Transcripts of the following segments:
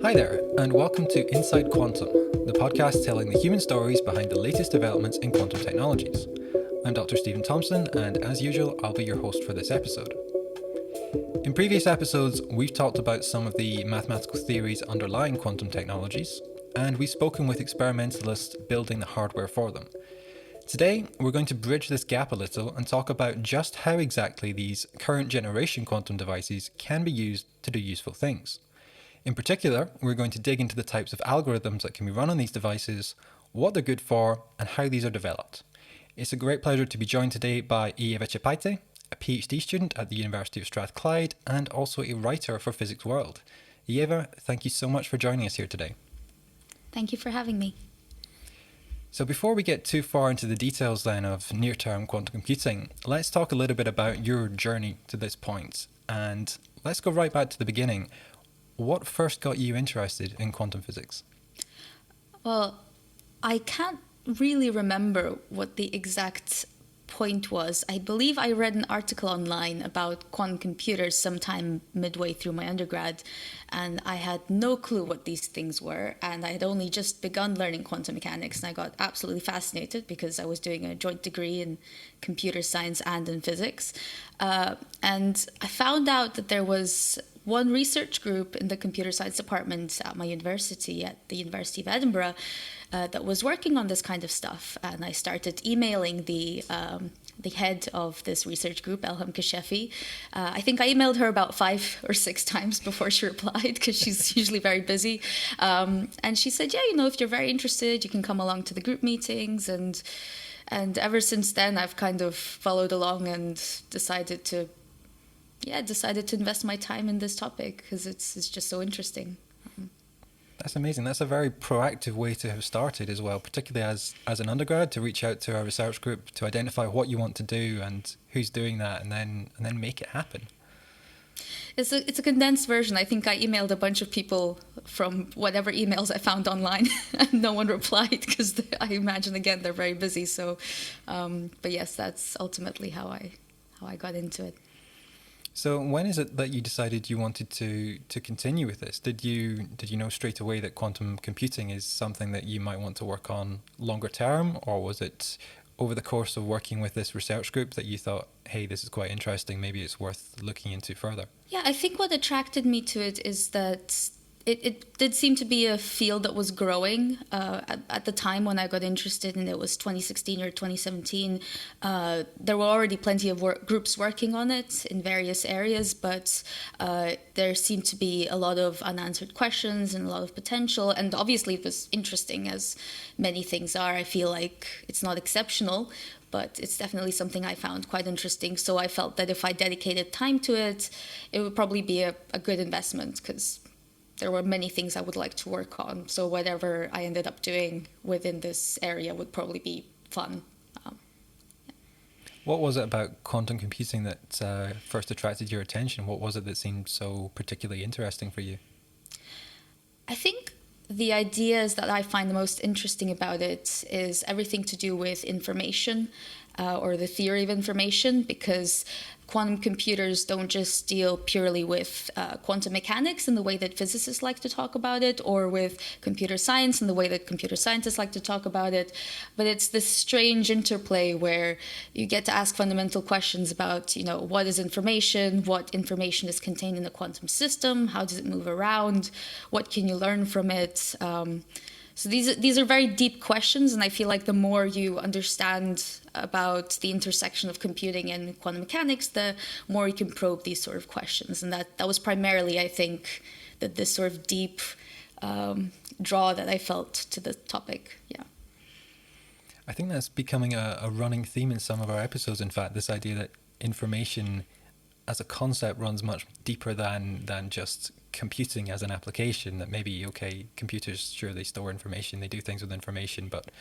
Hi there, and welcome to insideQuantum, the podcast telling the human stories behind the latest developments in quantum technologies. I'm Dr. Stephen Thompson, and as usual, I'll be your host for this episode. In previous episodes, we've talked about some of the mathematical theories underlying quantum technologies, and we've spoken with experimentalists building the hardware for them. Today, we're going to bridge this gap a little and talk about just how exactly these current generation quantum devices can be used to do useful things. In particular, we're going to dig into the types of algorithms that can be run on these devices, what they're good for, and how these are developed. It's a great pleasure to be joined today by Ieva Čepaitė, a PhD student at the University of Strathclyde and also a writer for Physics World. Ieva, thank you so much for joining us here today. Thank you for having me. So before we get too far into the details then of near-term quantum computing, let's talk a little bit about your journey to this point. And let's go right back to the beginning. What first got you interested in quantum physics? Well, I can't really remember what the exact point was. I believe I read an article online about quantum computers sometime midway through my undergrad, and I had no clue what these things were, and I had only just begun learning quantum mechanics, and I got absolutely fascinated because I was doing a joint degree in computer science and in physics. And I found out that there was one research group in the computer science department at my university, at the University of Edinburgh, that was working on this kind of stuff. And I started emailing the head of this research group, Elham Kashefi. I think I emailed her about 5 or 6 times before she replied, because she's usually very busy. And she said, yeah, if you're very interested, you can come along to the group meetings. And ever since then, I've kind of followed along and decided to invest my time in this topic because it's just so interesting. That's amazing. That's a very proactive way to have started as well, particularly as an undergrad, to reach out to a research group to identify what you want to do and who's doing that, and then make it happen. It's a condensed version. I think I emailed a bunch of people from whatever emails I found online, and no one replied because I imagine, again, they're very busy. So, but yes, that's ultimately how I got into it. So when is it that you decided you wanted to continue with this? Did you know straight away that quantum computing is something that you might want to work on longer term, or was it over the course of working with this research group that you thought, hey, this is quite interesting, maybe it's worth looking into further? Yeah, I think what attracted me to it is that it did seem to be a field that was growing. At the time when I got interested in it was 2016 or 2017. There were already plenty of groups working on it in various areas, but there seemed to be a lot of unanswered questions and a lot of potential. And obviously it was interesting, as many things are. I feel like it's not exceptional, but it's definitely something I found quite interesting. So I felt that if I dedicated time to it, it would probably be a good investment, because there were many things I would like to work on. So whatever I ended up doing within this area would probably be fun. Yeah. What was it about quantum computing that first attracted your attention? What was it that seemed so particularly interesting for you? I think the ideas that I find the most interesting about it is everything to do with information, or the theory of information, because quantum computers don't just deal purely with quantum mechanics in the way that physicists like to talk about it, or with computer science in the way that computer scientists like to talk about it, but it's this strange interplay where you get to ask fundamental questions about, what is information, what information is contained in the quantum system, how does it move around, what can you learn from it. So these are very deep questions, and I feel like the more you understand about the intersection of computing and quantum mechanics, the more you can probe these sort of questions. And that was primarily, I think, that this sort of deep draw that I felt to the topic. Yeah. I think that's becoming a running theme in some of our episodes. In fact, this idea that information as a concept runs much deeper than just computing as an application. That maybe, okay, computers, sure, they store information, they do things with information, but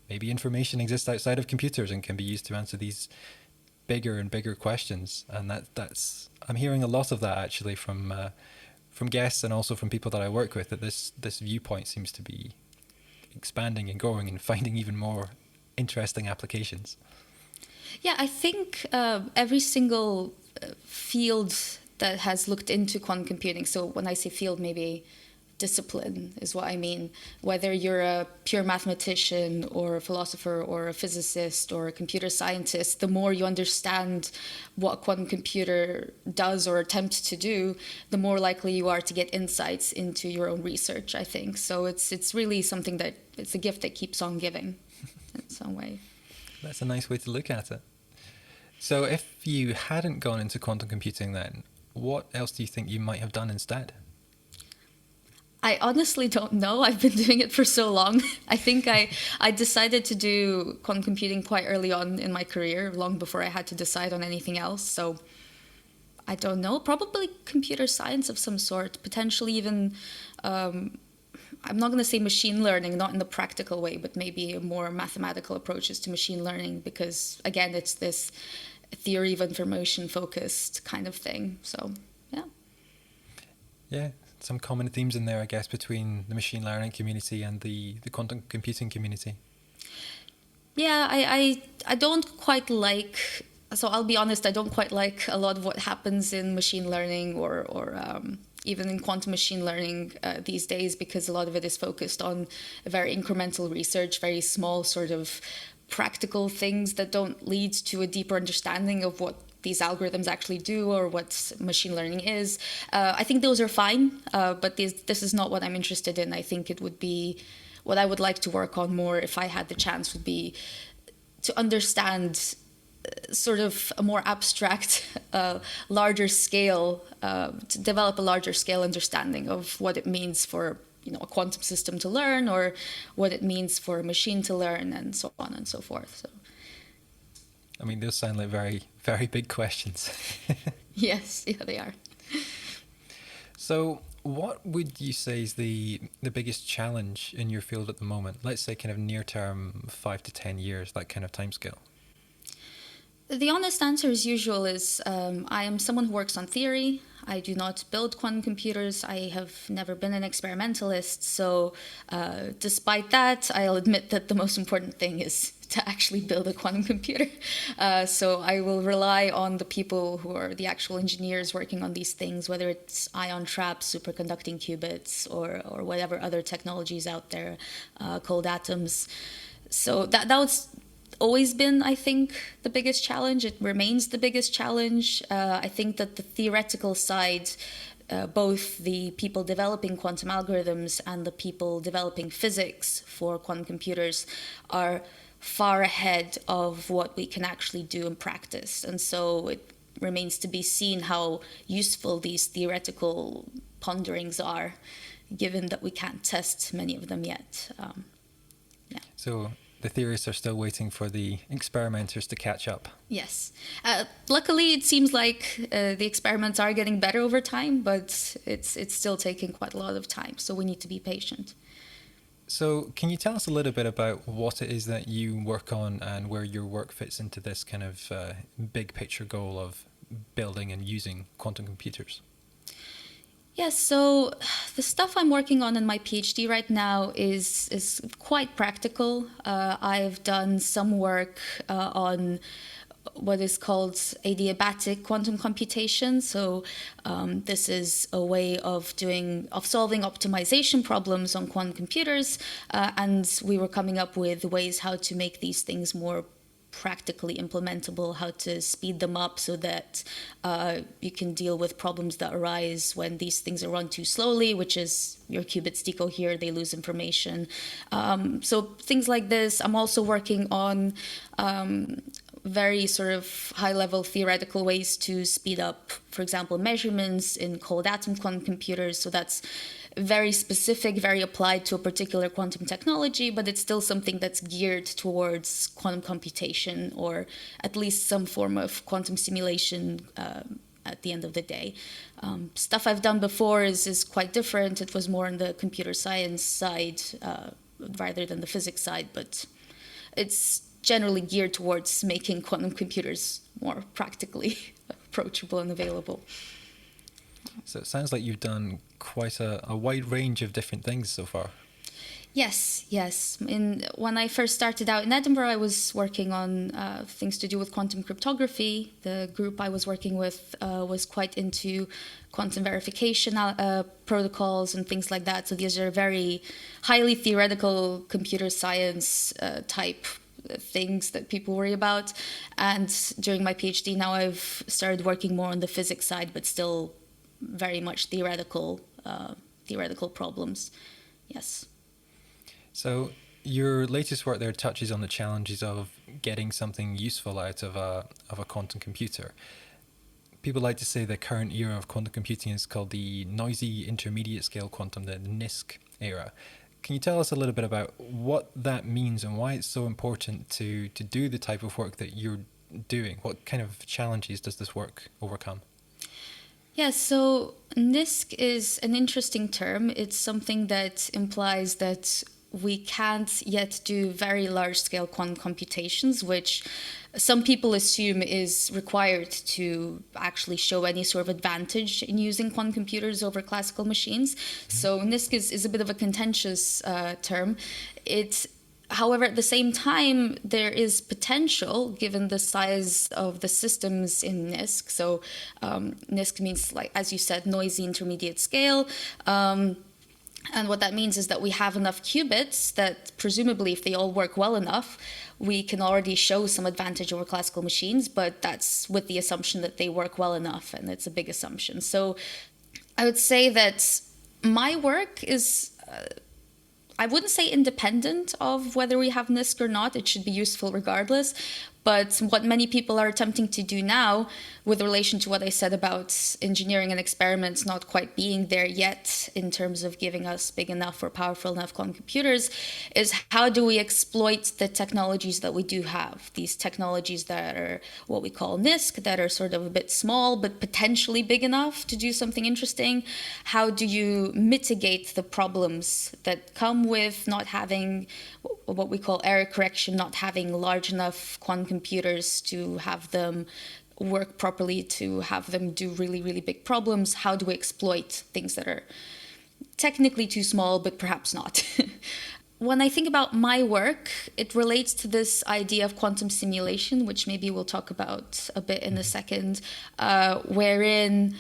maybe information exists outside of computers and can be used to answer these bigger and bigger questions. And that's I'm hearing a lot of that actually from guests and also from people that I work with, that this viewpoint seems to be expanding and growing and finding even more interesting applications. Yeah, I think every single field that has looked into quantum computing, so when I say field, maybe discipline is what I mean. Whether you're a pure mathematician or a philosopher or a physicist or a computer scientist, the more you understand what a quantum computer does or attempts to do, the more likely you are to get insights into your own research, I think. So it's really something that, it's a gift that keeps on giving in some way. That's a nice way to look at it. So if you hadn't gone into quantum computing then, what else do you think you might have done instead? I honestly don't know. I've been doing it for so long. I think I decided to do quantum computing quite early on in my career, long before I had to decide on anything else. So I don't know. Probably computer science of some sort. Potentially even, I'm not going to say machine learning, not in the practical way, but maybe a more mathematical approaches to machine learning. Because again, it's this theory of information focused kind of thing. So, yeah. Yeah. Some common themes in there, I guess, between the machine learning community and the quantum computing community. Yeah, I don't quite like, so I'll be honest, I don't quite like a lot of what happens in machine learning or even in quantum machine learning these days, because a lot of it is focused on very incremental research, very small sort of practical things that don't lead to a deeper understanding of what these algorithms actually do or what machine learning is. I think those are fine, but this is not what I'm interested in. I think it would be, what I would like to work on more if I had the chance would be to understand sort of a more abstract, larger scale, to develop a larger scale understanding of what it means for a quantum system to learn, or what it means for a machine to learn, and so on and so forth. So, I mean, those sound like very, very big questions. Yes, yeah, they are. So what would you say is the biggest challenge in your field at the moment? Let's say kind of near term, 5 to 10 years, that kind of timescale. The honest answer as usual is I am someone who works on theory. I do not build quantum computers. I have never been an experimentalist. So despite that, I'll admit that the most important thing is to actually build a quantum computer. So I will rely on the people who are the actual engineers working on these things, whether it's ion traps, superconducting qubits, or whatever other technologies out there, cold atoms. So that was always been, I think, the biggest challenge. It remains the biggest challenge. I think that the theoretical side, both the people developing quantum algorithms and the people developing physics for quantum computers, are far ahead of what we can actually do in practice. And so it remains to be seen how useful these theoretical ponderings are, given that we can't test many of them yet. Yeah. So the theorists are still waiting for the experimenters to catch up. Yes. Luckily, it seems like the experiments are getting better over time, but it's still taking quite a lot of time. So we need to be patient. So can you tell us a little bit about what it is that you work on and where your work fits into this kind of big picture goal of building and using quantum computers? Yes, so the stuff I'm working on in my PhD right now is quite practical. I've done some work on what is called adiabatic quantum computation. So this is a way of solving optimization problems on quantum computers, and we were coming up with ways how to make these things more practically implementable, how to speed them up so that you can deal with problems that arise when these things are run too slowly, which is your qubits decohere, they lose information. So things like this. I'm also working on very sort of high-level theoretical ways to speed up, for example, measurements in cold atom quantum computers. So that's very specific, very applied to a particular quantum technology, but it's still something that's geared towards quantum computation, or at least some form of quantum simulation at the end of the day. Stuff I've done before is quite different. It was more on the computer science side rather than the physics side, but it's generally geared towards making quantum computers more practically approachable and available. So it sounds like you've done quite a wide range of different things so far. Yes. When I first started out in Edinburgh, I was working on things to do with quantum cryptography. The group I was working with was quite into quantum verification protocols and things like that. So these are very highly theoretical computer science type things that people worry about. And during my PhD now, I've started working more on the physics side, but still very much theoretical problems. Yes. So your latest work there touches on the challenges of getting something useful out of a quantum computer. People like to say the current era of quantum computing is called the noisy intermediate scale quantum, the NISQ era. Can you tell us a little bit about what that means and why it's so important to do the type of work that you're doing? What kind of challenges does this work overcome? Yeah, so NISQ is an interesting term. It's something that implies that we can't yet do very large-scale quantum computations, which some people assume is required to actually show any sort of advantage in using quantum computers over classical machines. So NISQ is a bit of a contentious term. However, at the same time, there is potential given the size of the systems in NISQ. So NISQ means, like, as you said, noisy intermediate scale. And what that means is that we have enough qubits that presumably if they all work well enough, we can already show some advantage over classical machines, but that's with the assumption that they work well enough, and it's a big assumption. So I would say that my work is, I wouldn't say independent of whether we have NISQ or not. It should be useful regardless. But what many people are attempting to do now, with relation to what I said about engineering and experiments not quite being there yet in terms of giving us big enough or powerful enough quantum computers, is how do we exploit the technologies that we do have? These technologies that are what we call NISQ, that are sort of a bit small but potentially big enough to do something interesting. How do you mitigate the problems that come with not having what we call error correction, not having large enough quantum computers to have them work properly, to have them do really, really big problems? How do we exploit things that are technically too small, but perhaps not? When I think about my work, it relates to this idea of quantum simulation, which maybe we'll talk about a bit in a second, wherein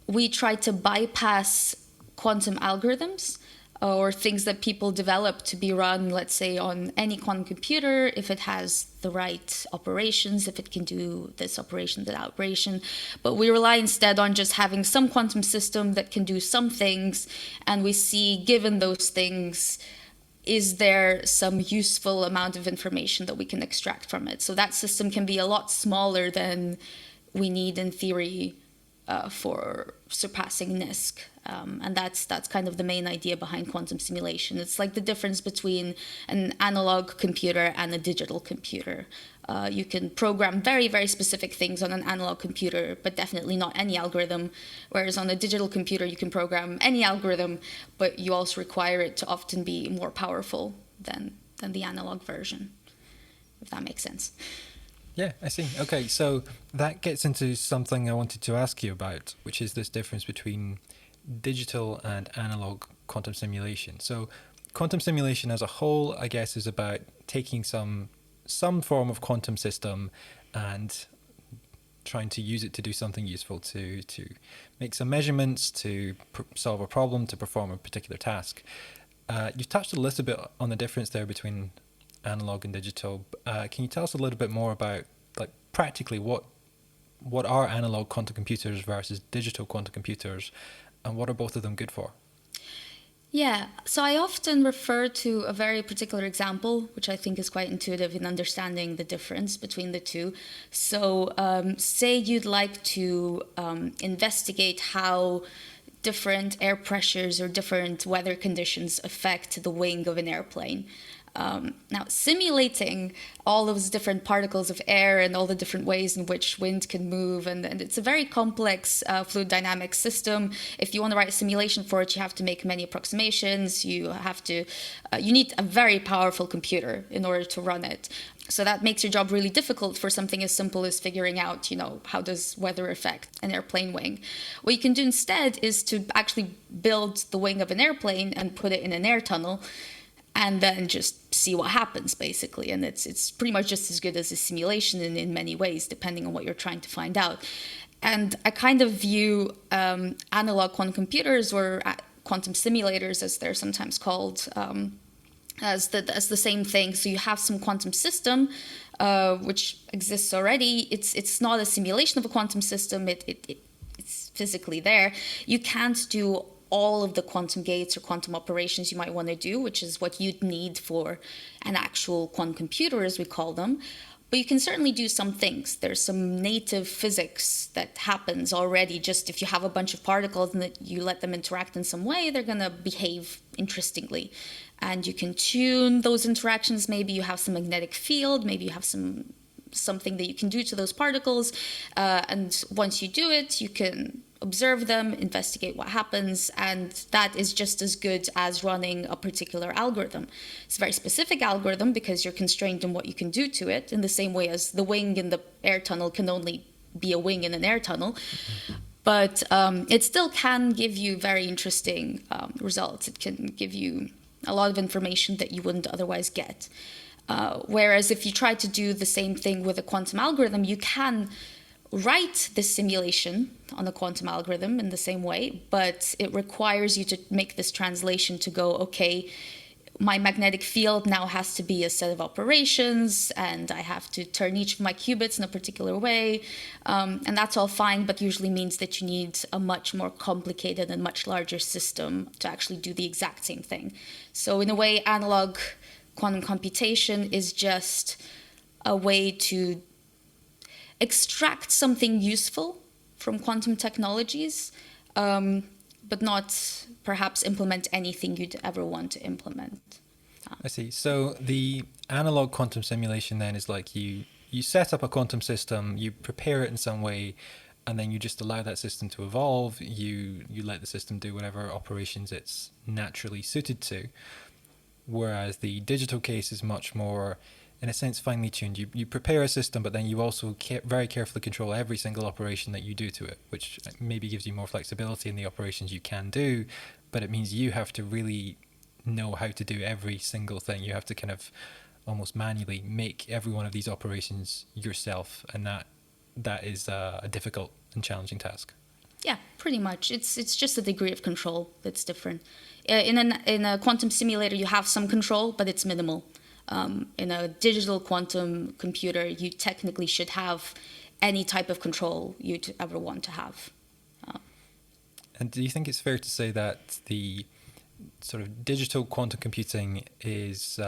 we try to bypass quantum algorithms or things that people develop to be run, let's say, on any quantum computer, if it has the right operations, if it can do this operation, that operation. But we rely instead on just having some quantum system that can do some things, and we see, given those things, is there some useful amount of information that we can extract from it? So that system can be a lot smaller than we need in theory for surpassing NISQ. And that's kind of the main idea behind quantum simulation. It's like the difference between an analog computer and a digital computer. You can program very, very specific things on an analog computer, but definitely not any algorithm. Whereas on a digital computer, you can program any algorithm, but you also require it to often be more powerful than the analog version, if that makes sense. Yeah, I see. Okay, so that gets into something I wanted to ask you about, which is this difference between digital and analog quantum simulation. So quantum simulation as a whole, I guess, is about taking some form of quantum system and trying to use it to do something useful, to make some measurements, to solve a problem, to perform a particular task. You've touched a little bit on the difference there between analog and digital. Can you tell us a little bit more about, like, practically what are analog quantum computers versus digital quantum computers, and what are both of them good for? Yeah, so I often refer to a very particular example, which I think is quite intuitive in understanding the difference between the two. So say you'd like to investigate how different air pressures or different weather conditions affect the wing of an airplane. Now, simulating all those different particles of air and all the different ways in which wind can move, and it's a very complex fluid dynamics system. If you want to write a simulation for it, you have to make many approximations. You need a very powerful computer in order to run it. So that makes your job really difficult for something as simple as figuring out, how does weather affect an airplane wing? What you can do instead is to actually build the wing of an airplane and put it in an air tunnel. and then just see what happens, basically. And it's pretty much just as good as a simulation in many ways, depending on what you're trying to find out. And I kind of view analog quantum computers, or quantum simulators, as they're sometimes called, as the same thing. So you have some quantum system which exists already. It's not a simulation of a quantum system. It's physically there. You can't do all of the quantum gates or quantum operations you might want to do, which is what you'd need for an actual quantum computer, as we call them. But you can certainly do some things. There's some native physics that happens already. Just if you have a bunch of particles and that you let them interact in some way, they're going to behave interestingly. And you can tune those interactions. Maybe you have some magnetic field. Maybe you have something that you can do to those particles. And once you do it, you can observe them, investigate what happens, and that is just as good as running a particular algorithm. It's a very specific algorithm because you're constrained in what you can do to it, in the same way as the wing in the air tunnel can only be a wing in an air tunnel. But it still can give you very interesting results. It can give you a lot of information that you wouldn't otherwise get. Whereas if you try to do the same thing with a quantum algorithm, you can write this simulation on a quantum algorithm in the same way, but it requires you to make this translation to go, okay, my magnetic field now has to be a set of operations, and I have to turn each of my qubits in a particular way, and that's all fine, but usually means that you need a much more complicated and much larger system to actually do the exact same thing. So in a way, analog quantum computation is just a way to extract something useful from quantum technologies, but not perhaps implement anything you'd ever want to implement. I see. So the analog quantum simulation then is like you set up a quantum system, you prepare it in some way, and then you just allow that system to evolve. You let the system do whatever operations it's naturally suited to. Whereas the digital case is much more, in a sense, finely tuned. You prepare a system, but then you also very carefully control every single operation that you do to it, which maybe gives you more flexibility in the operations you can do, but it means you have to really know how to do every single thing. You have to kind of almost manually make every one of these operations yourself, and that is a difficult and challenging task. Yeah, pretty much. It's just a degree of control that's different. In a quantum simulator, you have some control, but it's minimal. In a digital quantum computer, you technically should have any type of control you'd ever want to have. And do you think it's fair to say that the sort of digital quantum computing is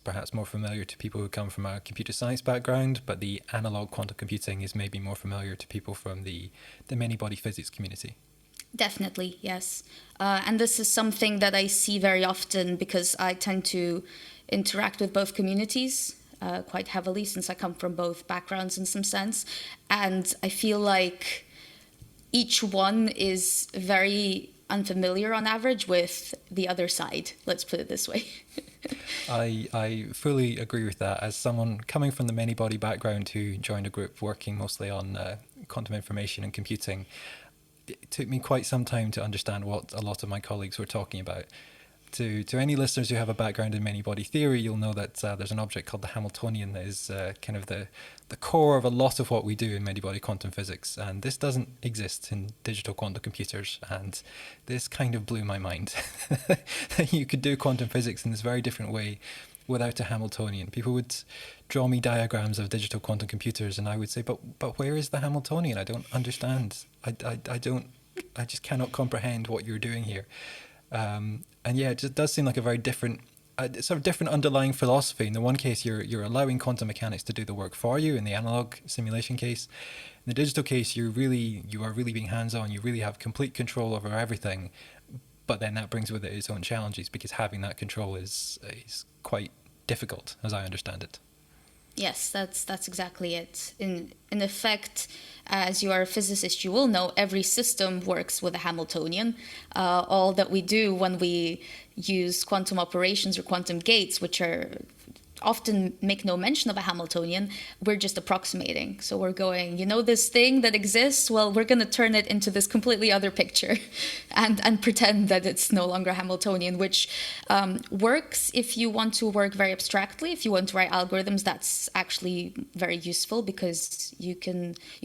perhaps more familiar to people who come from a computer science background, but the analog quantum computing is maybe more familiar to people from the many-body physics community? Definitely, yes. And this is something that I see very often because I tend to interact with both communities quite heavily, since I come from both backgrounds in some sense. And I feel like each one is very unfamiliar on average with the other side. Let's put it this way. I fully agree with that. As someone coming from the many-body background who joined a group working mostly on quantum information and computing, it took me quite some time to understand what a lot of my colleagues were talking about. To any listeners who have a background in many-body theory, you'll know that there's an object called the Hamiltonian that is kind of the core of a lot of what we do in many-body quantum physics, and this doesn't exist in digital quantum computers, and this kind of blew my mind. You could do quantum physics in this very different way without a Hamiltonian. People would draw me diagrams of digital quantum computers, and I would say, but where is the Hamiltonian? I don't understand. I just cannot comprehend what you're doing here. And yeah, it just does seem like a very different, sort of different underlying philosophy. In the one case, you're allowing quantum mechanics to do the work for you in the analog simulation case. In the digital case, you are really being hands-on. You really have complete control over everything. But then that brings with it its own challenges, because having that control is quite difficult, as I understand it. Yes, that's exactly it. In effect, as you are a physicist, you will know every system works with a Hamiltonian. All that we do when we use quantum operations or quantum gates, which are often make no mention of a Hamiltonian, we're just approximating. So we're going, this thing that exists, well, we're going to turn it into this completely other picture and pretend that it's no longer Hamiltonian, which works if you want to work very abstractly. If you want to write algorithms, that's actually very useful because you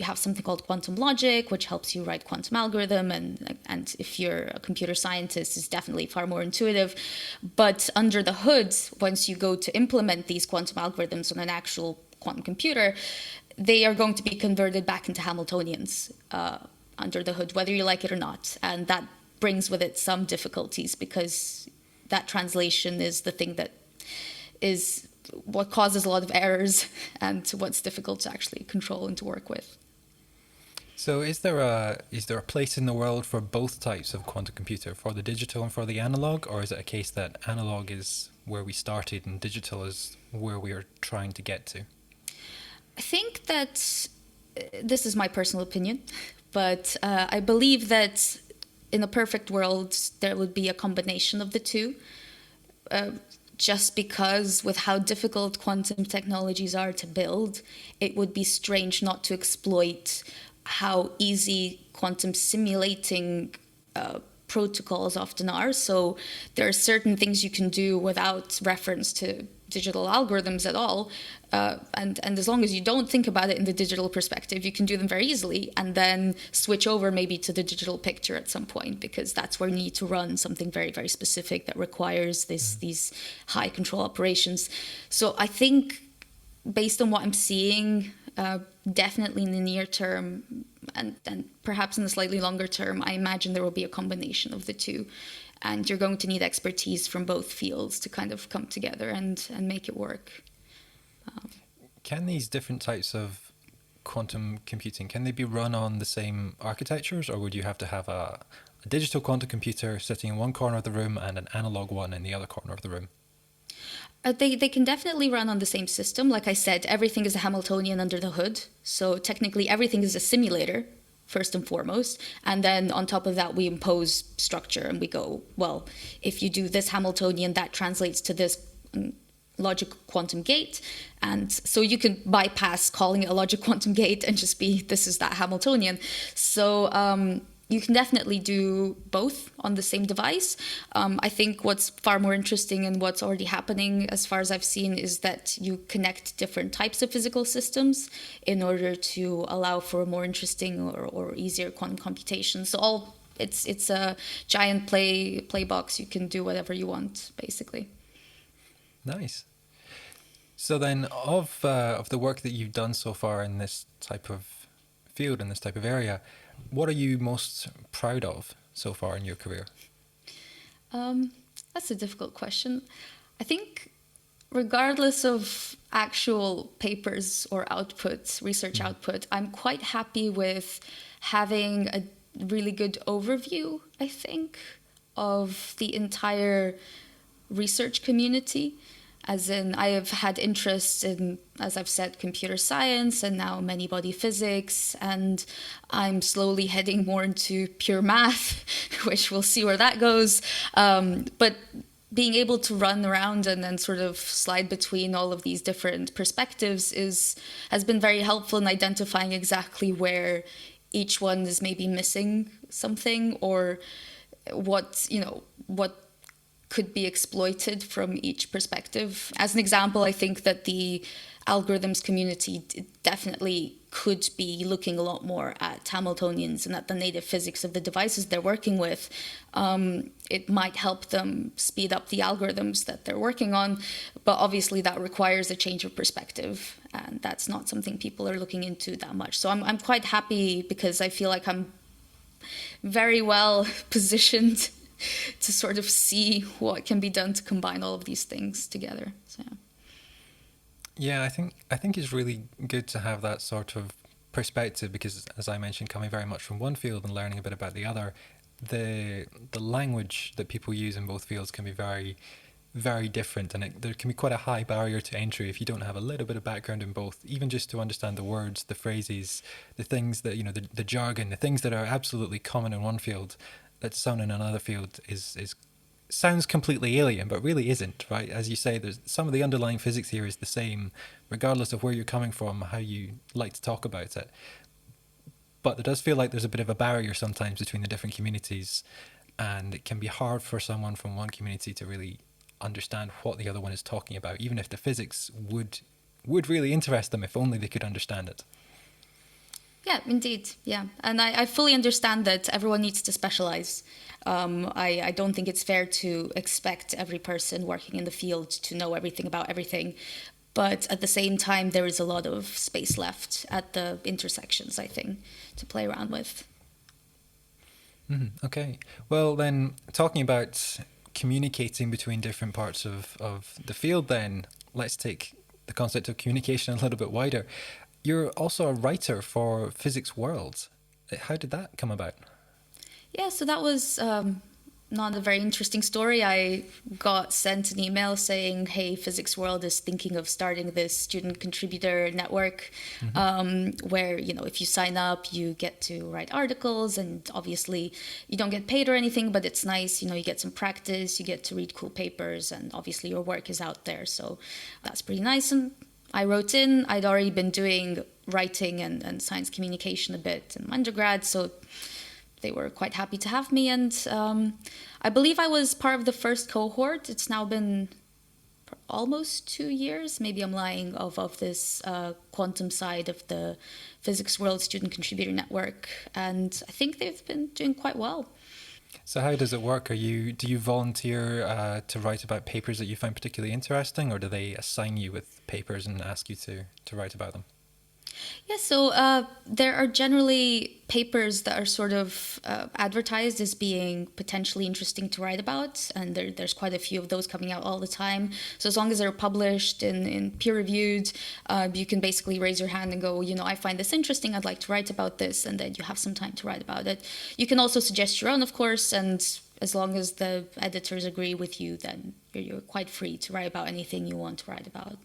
have something called quantum logic, which helps you write quantum algorithm. And if you're a computer scientist, it's definitely far more intuitive. But under the hood, once you go to implement these quantum algorithms on an actual quantum computer, they are going to be converted back into Hamiltonians under the hood, whether you like it or not. And that brings with it some difficulties because that translation is the thing that is what causes a lot of errors and what's difficult to actually control and to work with. So is there a place in the world for both types of quantum computer, for the digital and for the analog, or is it a case that analog is where we started and digital is where we are trying to get to? I think that this is my personal opinion, but I believe that in a perfect world there would be a combination of the two, just because with how difficult quantum technologies are to build, it would be strange not to exploit how easy quantum simulating protocols often are. So there are certain things you can do without reference to digital algorithms at all. And as long as you don't think about it in the digital perspective, you can do them very easily and then switch over maybe to the digital picture at some point, because that's where you need to run something very, very specific that requires these high control operations. So I think based on what I'm seeing, definitely in the near term and perhaps in the slightly longer term, I imagine there will be a combination of the two. And you're going to need expertise from both fields to kind of come together and make it work. Can these different types of quantum computing, can they be run on the same architectures, or would you have to have a digital quantum computer sitting in one corner of the room and an analog one in the other corner of the room? They can definitely run on the same system. Like I said, everything is a Hamiltonian under the hood. So technically everything is a simulator, first and foremost. And then on top of that, we impose structure and we go, well, if you do this Hamiltonian, that translates to this logic quantum gate. And so you can bypass calling it a logic quantum gate and just be, this is that Hamiltonian. So you can definitely do both on the same device. I think what's far more interesting and what's already happening, as far as I've seen, is that you connect different types of physical systems in order to allow for a more interesting or easier quantum computation. So it's a giant play box. You can do whatever you want, basically. Nice. So then, of the work that you've done so far in this type of field, in this type of area, what are you most proud of so far in your career? That's a difficult question. I think regardless of actual papers or output, research output, I'm quite happy with having a really good overview, I think, of the entire research community. As in, I have had interest in, as I've said, computer science and now many-body physics, and I'm slowly heading more into pure math, which we'll see where that goes. But being able to run around and then sort of slide between all of these different perspectives has been very helpful in identifying exactly where each one is maybe missing something, or what could be exploited from each perspective. As an example, I think that the algorithms community definitely could be looking a lot more at Hamiltonians and at the native physics of the devices they're working with. It might help them speed up the algorithms that they're working on, but obviously that requires a change of perspective, and that's not something people are looking into that much. So I'm quite happy because I feel like I'm very well positioned to sort of see what can be done to combine all of these things together. So yeah, I think it's really good to have that sort of perspective, because as I mentioned, coming very much from one field and learning a bit about the other, the language that people use in both fields can be very, very different, and there can be quite a high barrier to entry if you don't have a little bit of background in both, even just to understand the words, the phrases, the things that, the jargon, the things that are absolutely common in one field that sound in another field is sounds completely alien, but really isn't, right? As you say, there's some of the underlying physics here is the same, regardless of where you're coming from, how you like to talk about it. But there does feel like there's a bit of a barrier sometimes between the different communities, and it can be hard for someone from one community to really understand what the other one is talking about, even if the physics would really interest them if only they could understand it. Yeah, indeed. Yeah. And I fully understand that everyone needs to specialize. I don't think it's fair to expect every person working in the field to know everything about everything. But at the same time, there is a lot of space left at the intersections, I think, to play around with. Okay. Well, then, talking about communicating between different parts of the field, then, let's take the concept of communication a little bit wider. You're also a writer for Physics World. How did that come about? Yeah, so that was not a very interesting story. I got sent an email saying, hey, Physics World is thinking of starting this student contributor network where, if you sign up, you get to write articles, and obviously you don't get paid or anything, but it's nice, you get some practice, you get to read cool papers, and obviously your work is out there. So that's pretty nice. And I wrote in. I'd already been doing writing and science communication a bit in undergrad, so they were quite happy to have me. And I believe I was part of the first cohort. It's now been almost 2 years, maybe I'm lying, of this quantum side of the Physics World Student Contributor Network. And I think they've been doing quite well. So how does it work? Do you volunteer to write about papers that you find particularly interesting, or do they assign you with papers and ask you to write about them? Yeah, so there are generally papers that are sort of advertised as being potentially interesting to write about, and there's quite a few of those coming out all the time. So as long as they're published and peer-reviewed, you can basically raise your hand and go, I find this interesting, I'd like to write about this, and then you have some time to write about it. You can also suggest your own, of course, and as long as the editors agree with you, then you're quite free to write about anything you want to write about.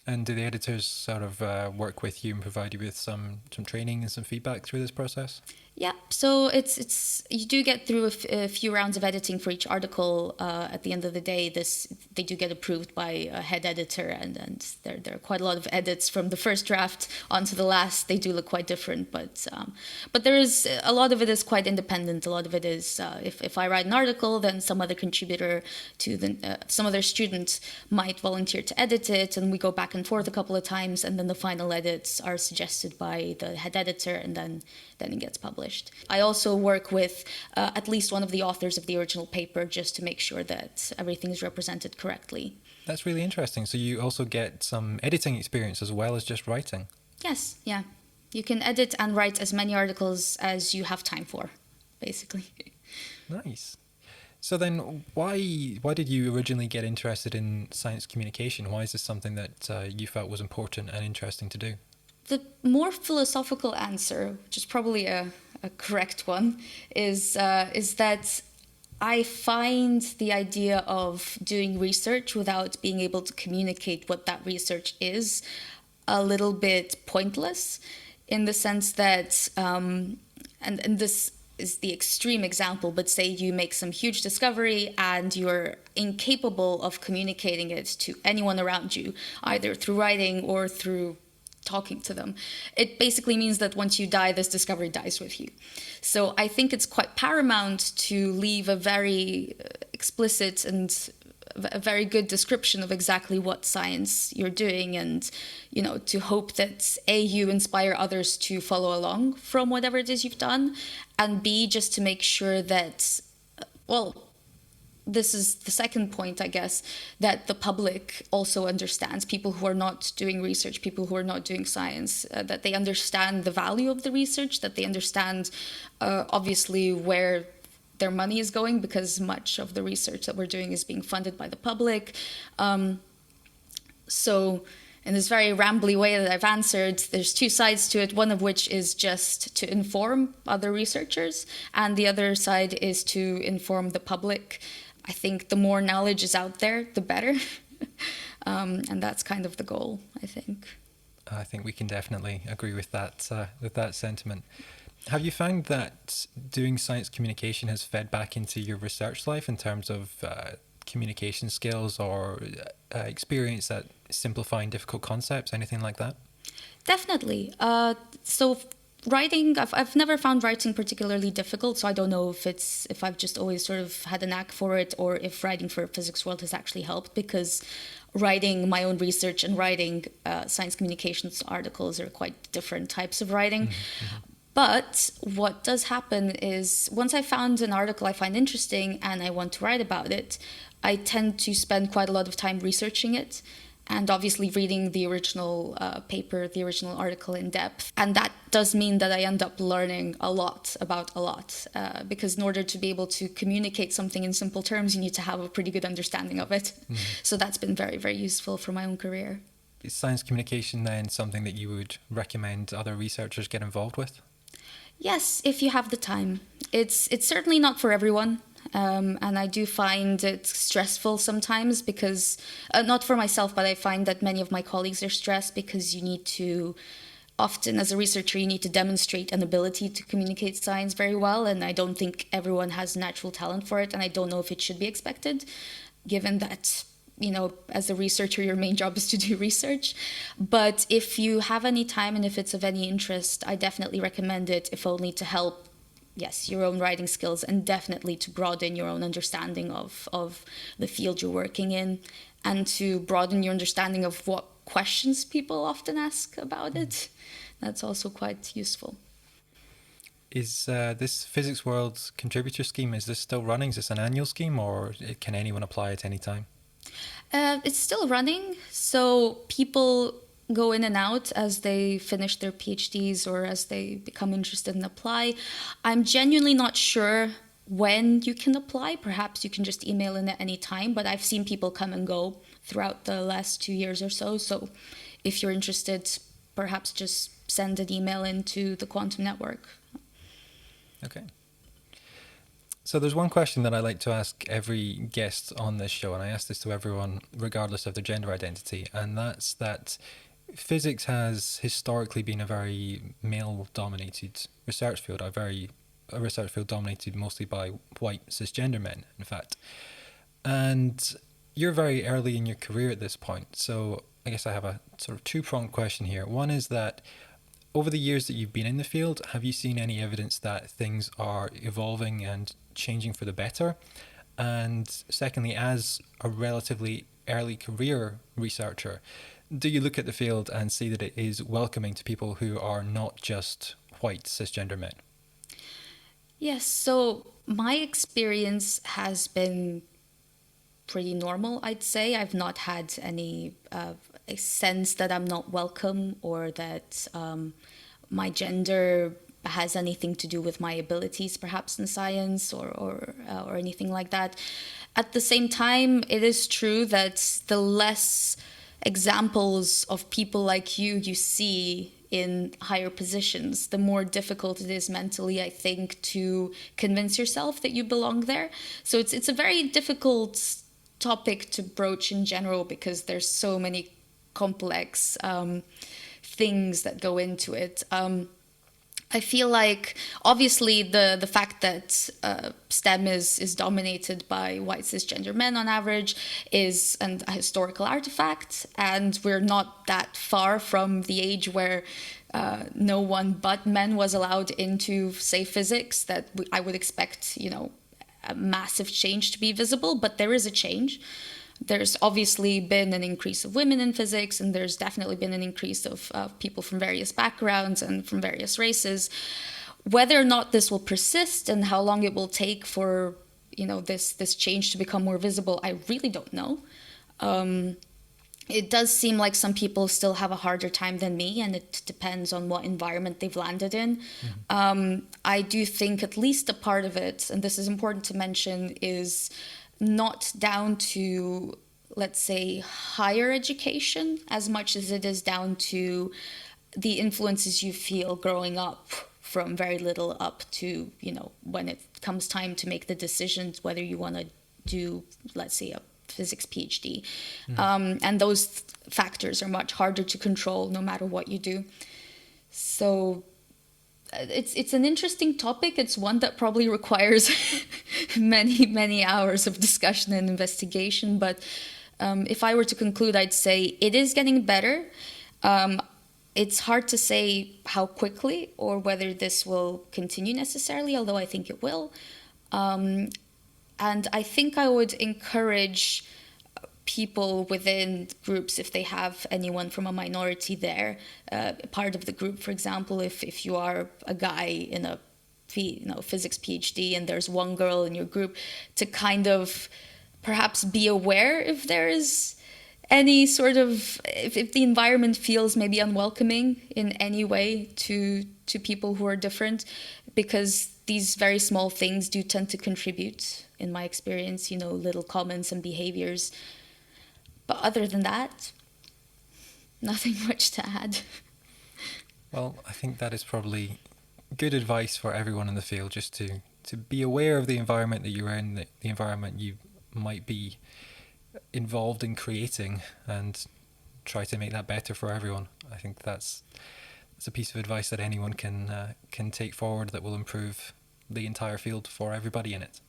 And do the editors sort of work with you and provide you with some training and some feedback through this process? Yeah, so it's you do get through a few rounds of editing for each article. At the end of the day, they do get approved by a head editor, and there are quite a lot of edits from the first draft onto the last. They do look quite different, but there is a lot of it is quite independent. A lot of it is if I write an article, then some other contributor to some other student might volunteer to edit it, and we go back and forth a couple of times, and then the final edits are suggested by the head editor, and then it gets published. I also work with at least one of the authors of the original paper just to make sure that everything is represented correctly. That's really interesting. So you also get some editing experience as well as just writing? Yes, yeah. You can edit and write as many articles as you have time for, basically. Nice. So then why did you originally get interested in science communication? Why is this something that you felt was important and interesting to do? The more philosophical answer, which is probably a correct one, is that I find the idea of doing research without being able to communicate what that research is a little bit pointless, in the sense that, and this is the extreme example, but say you make some huge discovery and you're incapable of communicating it to anyone around you, either through writing or through talking to them. It basically means that once you die, this discovery dies with you. So I think it's quite paramount to leave a very explicit and a very good description of exactly what science you're doing, and to hope that A, you inspire others to follow along from whatever it is you've done, and B, just to make sure that, this is the second point, I guess, that the public also understands, people who are not doing research, people who are not doing science, that they understand the value of the research, that they understand, obviously, where their money is going, because much of the research that we're doing is being funded by the public. So in this very rambly way that I've answered, there's two sides to it, one of which is just to inform other researchers, and the other side is to inform the public. I think the more knowledge is out there, the better. And that's kind of the goal, I think. I think we can definitely agree with that sentiment. Have you found that doing science communication has fed back into your research life in terms of communication skills or experience at simplifying difficult concepts, anything like that? Definitely. So writing, I've never found writing particularly difficult, so I don't know if I've just always sort of had a knack for it, or if writing for Physics World has actually helped, because writing my own research and writing science communications articles are quite different types of writing. But what does happen is, once I found an article I find interesting and I want to write about it, I tend to spend quite a lot of time researching it, and obviously reading the original paper, the original article in depth. And that does mean that I end up learning a lot about a lot, because in order to be able to communicate something in simple terms, you need to have a pretty good understanding of it. So that's been very, very useful for my own career. Is science communication then something that you would recommend other researchers get involved with? Yes, if you have the time. It's certainly not for everyone. And I do find it stressful sometimes because, not for myself, but I find that many of my colleagues are stressed because you need to, often as a researcher, you need to demonstrate an ability to communicate science very well. And I don't think everyone has natural talent for it. And I don't know if it should be expected, given that, as a researcher, your main job is to do research. But if you have any time and if it's of any interest, I definitely recommend it, if only to help, yes, your own writing skills, and definitely to broaden your own understanding of the field you're working in, and to broaden your understanding of what questions people often ask about it. That's also quite useful. Is this Physics World contributor scheme, is this still running? Is this an annual scheme, or can anyone apply at any time? It's still running, so people go in and out as they finish their PhDs or as they become interested and apply. I'm genuinely not sure when you can apply. Perhaps you can just email in at any time, but I've seen people come and go throughout the last 2 years or so. So if you're interested, perhaps just send an email into the Quantum Network. Okay. So there's one question that I like to ask every guest on this show, and I ask this to everyone regardless of their gender identity, and that's that physics has historically been a very male-dominated research field, a research field dominated mostly by white cisgender men, in fact. And you're very early in your career at this point, so I guess I have a sort of two-pronged question here. One is that over the years that you've been in the field, have you seen any evidence that things are evolving and changing for the better? And secondly, as a relatively early career researcher, do you look at the field and see that it is welcoming to people who are not just white cisgender men? Yes, so my experience has been pretty normal, I'd say. I've not had any a sense that I'm not welcome, or that my gender has anything to do with my abilities, perhaps in science or anything like that. At the same time, it is true that the less examples of people like you see in higher positions, the more difficult it is mentally, I think, to convince yourself that you belong there. So it's a very difficult topic to broach in general, because there's so many complex things that go into it. I feel like, obviously, the fact that STEM is dominated by white cisgender men on average is a historical artifact, and we're not that far from the age where no one but men was allowed into, say, physics, that I would expect, a massive change to be visible, but there is a change. There's obviously been an increase of women in physics, and there's definitely been an increase of people from various backgrounds and from various races. Whether or not this will persist and how long it will take for this change to become more visible, I really don't know. It does seem like some people still have a harder time than me, and it depends on what environment they've landed in. I do think at least a part of it, and this is important to mention, is not down to, let's say, higher education as much as it is down to the influences you feel growing up from very little up to, when it comes time to make the decisions whether you want to do, let's say, a physics PhD. And those factors are much harder to control no matter what you do. So It's an interesting topic. It's one that probably requires many hours of discussion and investigation. But if I were to conclude, I'd say it is getting better. It's hard to say how quickly or whether this will continue necessarily, although I think it will. And I think I would encourage people within groups, if they have anyone from a minority there, part of the group, for example, if you are a guy in a physics PhD and there's one girl in your group, to kind of perhaps be aware if there is any sort of, if the environment feels maybe unwelcoming in any way to people who are different, because these very small things do tend to contribute, in my experience, little comments and behaviors. But other than that, nothing much to add. Well, I think that is probably good advice for everyone in the field, just to be aware of the environment that you're in, the environment you might be involved in creating, and try to make that better for everyone. I think that's a piece of advice that anyone can take forward that will improve the entire field for everybody in it.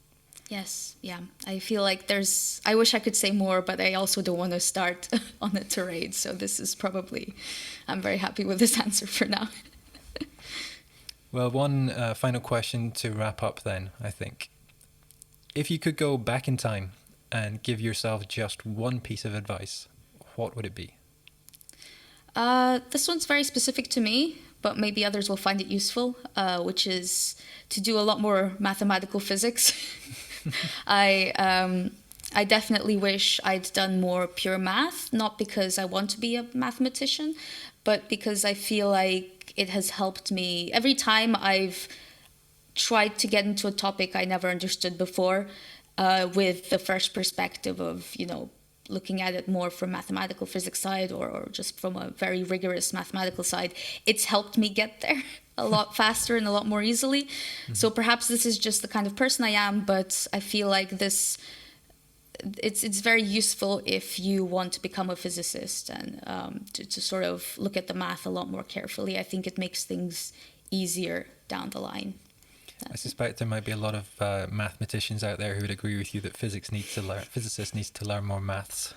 Yes, yeah. I feel like I wish I could say more, but I also don't want to start on a tirade. So this is probably, I'm very happy with this answer for now. Well, one final question to wrap up then, I think. If you could go back in time and give yourself just one piece of advice, what would it be? This one's very specific to me, but maybe others will find it useful, which is to do a lot more mathematical physics. I definitely wish I'd done more pure math, not because I want to be a mathematician, but because I feel like it has helped me. Every time I've tried to get into a topic I never understood before, with the fresh perspective of, looking at it more from mathematical physics side or just from a very rigorous mathematical side, it's helped me get there a lot faster and a lot more easily. Mm-hmm. So perhaps this is just the kind of person I am, but I feel like it's very useful if you want to become a physicist and to sort of look at the math a lot more carefully. I think it makes things easier down the line. I suspect there might be a lot of mathematicians out there who would agree with you that physicists need to learn more maths.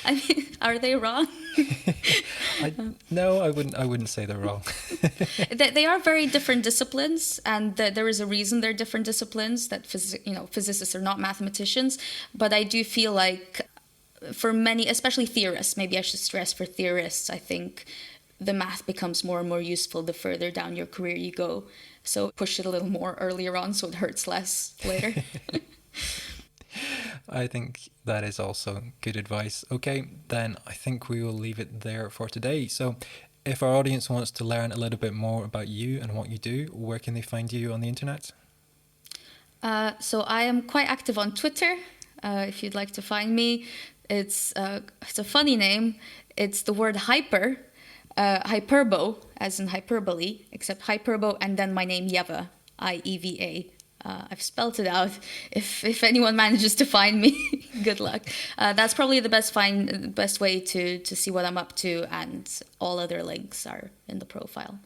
I mean, are they wrong? No, I wouldn't say they're wrong. They are very different disciplines, and there is a reason they're different disciplines. That physicists are not mathematicians, but I do feel like for many, especially theorists, maybe I should stress for theorists, I think the math becomes more and more useful the further down your career you go. So push it a little more earlier on so it hurts less later. I think that is also good advice. Okay, then I think we will leave it there for today. So if our audience wants to learn a little bit more about you and what you do, where can they find you on the internet? So I am quite active on Twitter, if you'd like to find me. It's a funny name. It's the word hyper. Hyperbo, as in hyperbole, except hyperbo, and then my name Ieva, I-E-V-A. I've spelled it out. If anyone manages to find me, good luck. That's probably the best way to see what I'm up to, and all other links are in the profile.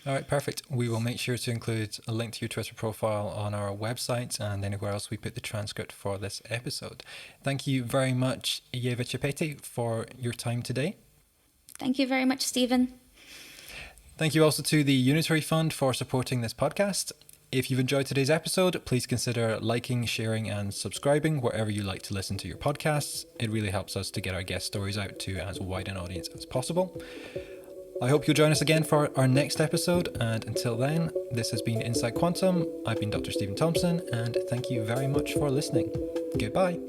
All right, perfect. We will make sure to include a link to your Twitter profile on our website and anywhere else we put the transcript for this episode. Thank you very much, Ieva Čepaitė, for your time today. Thank you very much, Stephen. Thank you also to the Unitary Fund for supporting this podcast. If you've enjoyed today's episode, please consider liking, sharing and subscribing wherever you like to listen to your podcasts. It really helps us to get our guest stories out to as wide an audience as possible. I hope you'll join us again for our next episode, and until then, this has been insideQuantum. I've been Dr. Stephen Thompson, and thank you very much for listening. Goodbye.